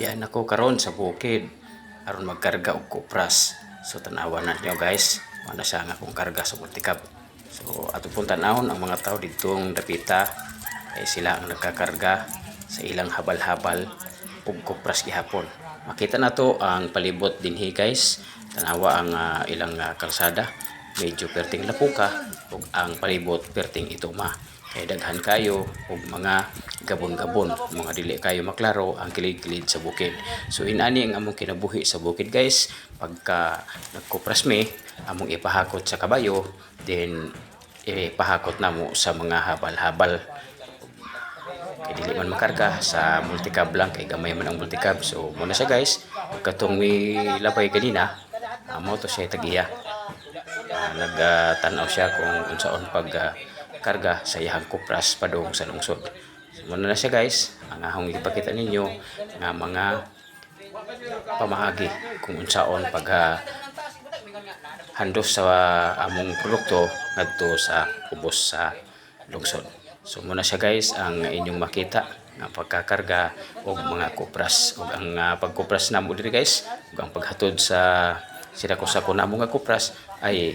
Diyan ako karon sa bukid aron magkarga og kupras. So tanawan na niyo guys, wala siya nga akong karga sa multicab. So ato pong tanawon ang mga tao didtong dapita ay sila ang nagkakarga sa ilang habal-habal ug kupras gihapon. Makita na to ang palibot dinhi guys. Tanawa ang ilang kalsada, medyo perting lapuka ug ang palibot perting ituma. Kay daghan kayo og mga gabon-gabon, mga dili kayo maklaro ang kilid-kilid sa bukid. So inani ang among kinabuhi sa bukid guys. Pagka nagkupras mi, among ipahakot sa kabayo, then ipahakot namo sa mga habal-habal. Kay dili man makarga sa multicab lang, kay gamay man ang multicab. So muna siya guys, katong mi labay kanina, amo to siya tagiya. Nagtanaw siya kung unsaon pag karga sa iyang kupras padung sa lungsod. So, muna na siya guys, ang ahong ipakita ninyo nga mga pamahagi kung unsaon pag handos sa among produkto ngadto sa ubos sa lungsod. So muna siya guys ang inyong makita nga pagkakarga og mga kupras ug ang pagkupras namo diri guys ug ang paghatod sa sako namo nga kupras ay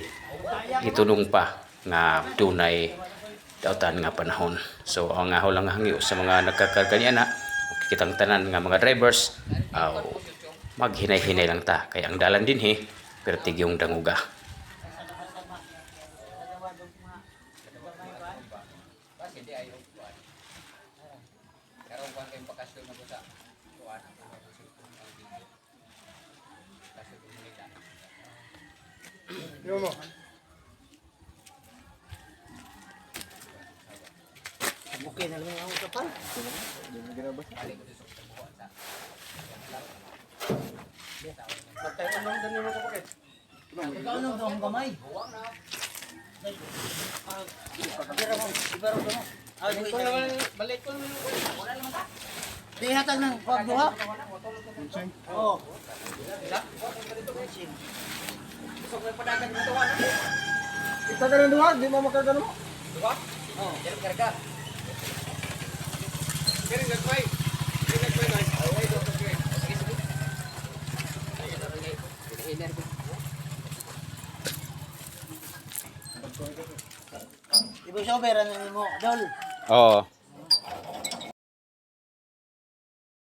itulong pa nga dunay dautan nga panahon. So ang aho lang hangyo sa mga nagkakarga niya na kitang tanan nga mga drivers maghinay-hinay lang ta kay ang dalan dinhi pertig yung danguga. Okay na lang ang kapal. Patay anong ganun ko pakit. Ikaw nang dong gamay. Ibaro mo. Balik ko naman ko. Wala naman ta. Di hatag nang pagduha. Oo. Gusto ko padagan dito ano. Ito na duha, di mo makarga mo. Duha? Oo, diyan karga. Kaya nagpay. Nagpay guys. Okay, do okay. Sige sige. Ibu siya pera mo, dol. Oo.